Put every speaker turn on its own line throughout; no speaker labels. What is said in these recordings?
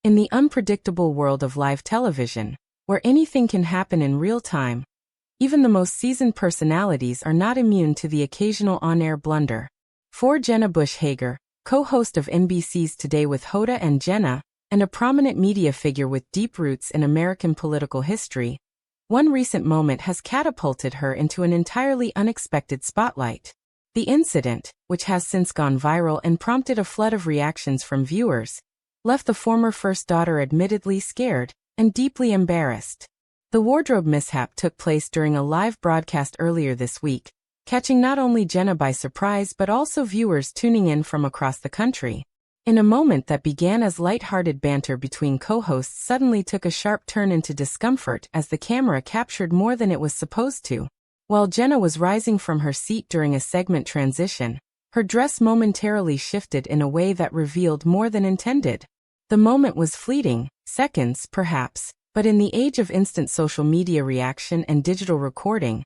In the unpredictable world of live television, where anything can happen in real time, even the most seasoned personalities are not immune to the occasional on-air blunder. For Jenna Hager, co-host of NBC's Today with Hoda and Jenna, and a prominent media figure with deep roots in American political history, one recent moment has catapulted her into an entirely unexpected spotlight. The incident, which has since gone viral and prompted a flood of reactions from viewers, left the former first daughter admittedly scared and deeply embarrassed. The wardrobe mishap took place during a live broadcast earlier this week, catching not only Jenna by surprise but also viewers tuning in from across the country. In a moment that began as light-hearted banter between co-hosts suddenly took a sharp turn into discomfort as the camera captured more than it was supposed to. While Jenna was rising from her seat during a segment transition, her dress momentarily shifted in a way that revealed more than intended. The moment was fleeting, seconds perhaps, but in the age of instant social media reaction and digital recording,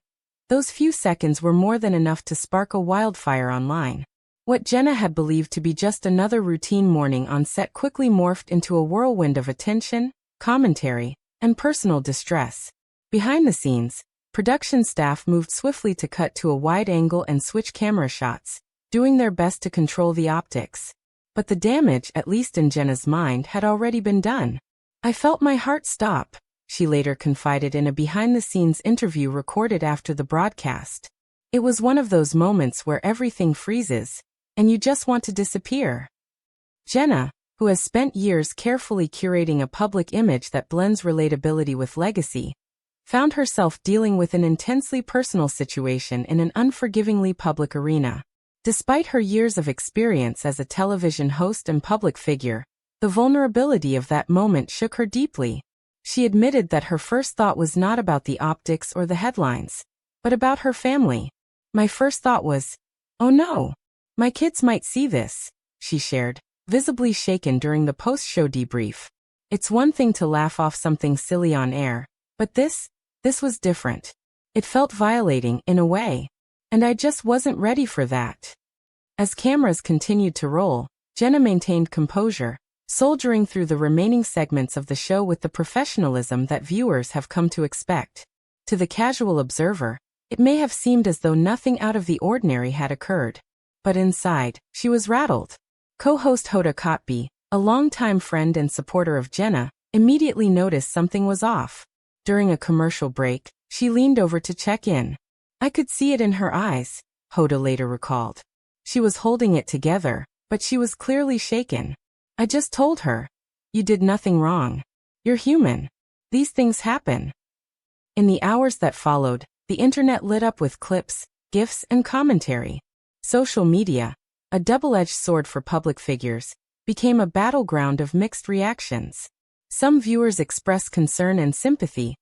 those few seconds were more than enough to spark a wildfire online. What Jenna had believed to be just another routine morning on set quickly morphed into a whirlwind of attention, commentary, and personal distress. Behind the scenes, production staff moved swiftly to cut to a wide angle and switch camera shots, doing their best to control the optics. But the damage, at least in Jenna's mind, had already been done. "I felt my heart stop," she later confided in a behind-the-scenes interview recorded after the broadcast. "It was one of those moments where everything freezes, and you just want to disappear." Jenna, who has spent years carefully curating a public image that blends relatability with legacy, found herself dealing with an intensely personal situation in an unforgivingly public arena. Despite her years of experience as a television host and public figure, the vulnerability of that moment shook her deeply. She admitted that her first thought was not about the optics or the headlines, but about her family. "My first thought was, oh no, my kids might see this," she shared, visibly shaken during the post-show debrief. "It's one thing to laugh off something silly on air, but this was different. It felt violating in a way. And I just wasn't ready for that." As cameras continued to roll, Jenna maintained composure, soldiering through the remaining segments of the show with the professionalism that viewers have come to expect. To the casual observer, it may have seemed as though nothing out of the ordinary had occurred. But inside, she was rattled. Co-host Hoda Kotb, a longtime friend and supporter of Jenna, immediately noticed something was off. During a commercial break, she leaned over to check in. "I could see it in her eyes," Hoda later recalled. "She was holding it together, but she was clearly shaken. I just told her, you did nothing wrong. You're human. These things happen." In the hours that followed, the internet lit up with clips, GIFs, and commentary. Social media, a double-edged sword for public figures, became a battleground of mixed reactions. Some viewers expressed concern and sympathy,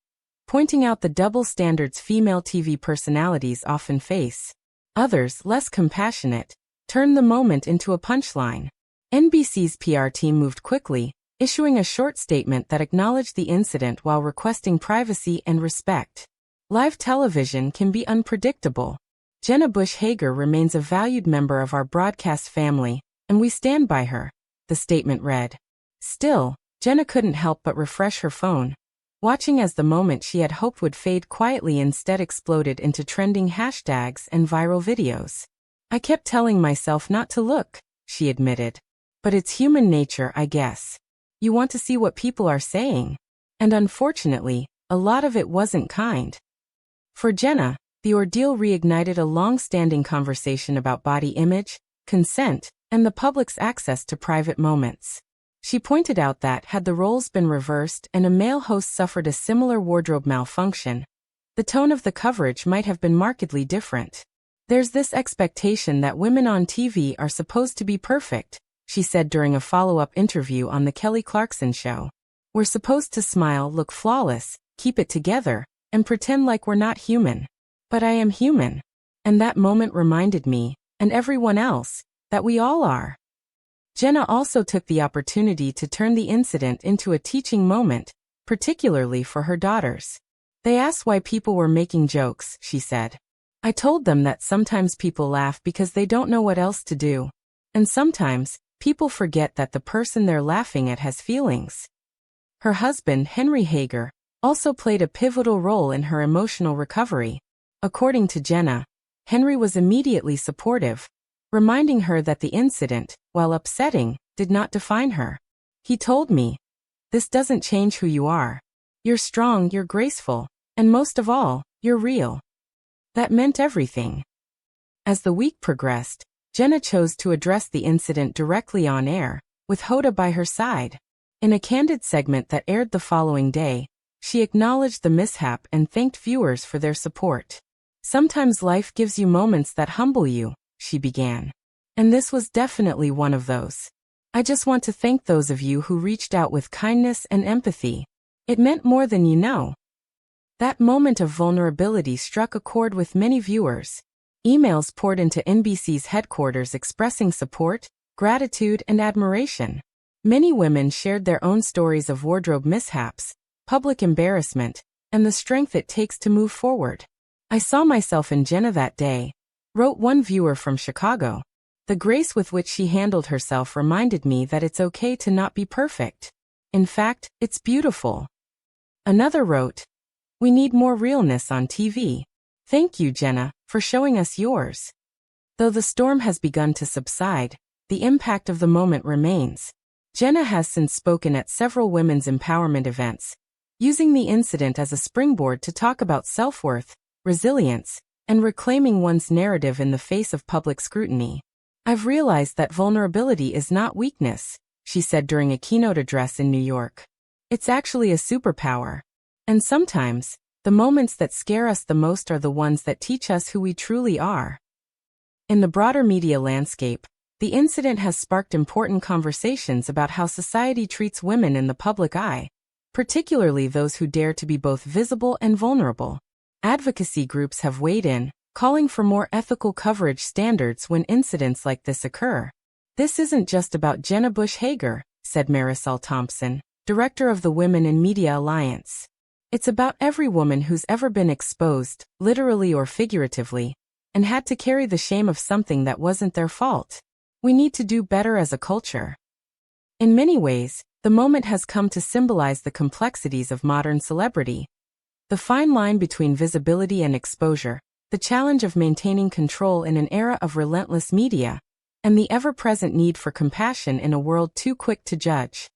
pointing out the double standards female TV personalities often face. Others, less compassionate, turned the moment into a punchline. NBC's PR team moved quickly, issuing a short statement that acknowledged the incident while requesting privacy and respect. "Live television can be unpredictable. Jenna Hager remains a valued member of our broadcast family, and we stand by her," the statement read. Still, Jenna couldn't help but refresh her phone, watching as the moment she had hoped would fade quietly instead exploded into trending hashtags and viral videos. "I kept telling myself not to look," she admitted. "But it's human nature, I guess. You want to see what people are saying. And unfortunately, a lot of it wasn't kind." For Jenna, the ordeal reignited a long-standing conversation about body image, consent, and the public's access to private moments. She pointed out that, had the roles been reversed and a male host suffered a similar wardrobe malfunction, the tone of the coverage might have been markedly different. "There's this expectation that women on TV are supposed to be perfect," she said during a follow-up interview on The Kelly Clarkson Show. "We're supposed to smile, look flawless, keep it together, and pretend like we're not human. But I am human. And that moment reminded me, and everyone else, that we all are." Jenna also took the opportunity to turn the incident into a teaching moment, particularly for her daughters. "They asked why people were making jokes," she said. "I told them that sometimes people laugh because they don't know what else to do. And sometimes, people forget that the person they're laughing at has feelings. Her husband, Henry Hager, also played a pivotal role in her emotional recovery. According to Jenna, Henry was immediately supportive, reminding her that the incident, while upsetting, did not define her. He told me, "This doesn't change who you are. You're strong, you're graceful, and most of all, you're real." That meant everything. As the week progressed, Jenna chose to address the incident directly on air, with Hoda by her side. In a candid segment that aired the following day, she acknowledged the mishap and thanked viewers for their support. "Sometimes life gives you moments that humble you," she began. "And this was definitely one of those. I just want to thank those of you who reached out with kindness and empathy. It meant more than you know." That moment of vulnerability struck a chord with many viewers. Emails poured into NBC's headquarters expressing support, gratitude, and admiration. Many women shared their own stories of wardrobe mishaps, public embarrassment, and the strength it takes to move forward. "I saw myself in Jenna that day," wrote one viewer from Chicago. "The grace with which she handled herself reminded me that it's okay to not be perfect. In fact, it's beautiful." Another wrote, "We need more realness on TV. Thank you, Jenna, for showing us yours." Though the storm has begun to subside, the impact of the moment remains. Jenna has since spoken at several women's empowerment events, using the incident as a springboard to talk about self-worth, resilience, and reclaiming one's narrative in the face of public scrutiny. "I've realized that vulnerability is not weakness," she said during a keynote address in New York. "It's actually a superpower. And sometimes, the moments that scare us the most are the ones that teach us who we truly are." In the broader media landscape, the incident has sparked important conversations about how society treats women in the public eye, particularly those who dare to be both visible and vulnerable. Advocacy groups have weighed in, calling for more ethical coverage standards when incidents like this occur. "This isn't just about Jenna Bush Hager," said Marisol Thompson, director of the Women in Media Alliance. "It's about every woman who's ever been exposed, literally or figuratively, and had to carry the shame of something that wasn't their fault. We need to do better as a culture." In many ways, the moment has come to symbolize the complexities of modern celebrity. The fine line between visibility and exposure, the challenge of maintaining control in an era of relentless media, and the ever-present need for compassion in a world too quick to judge.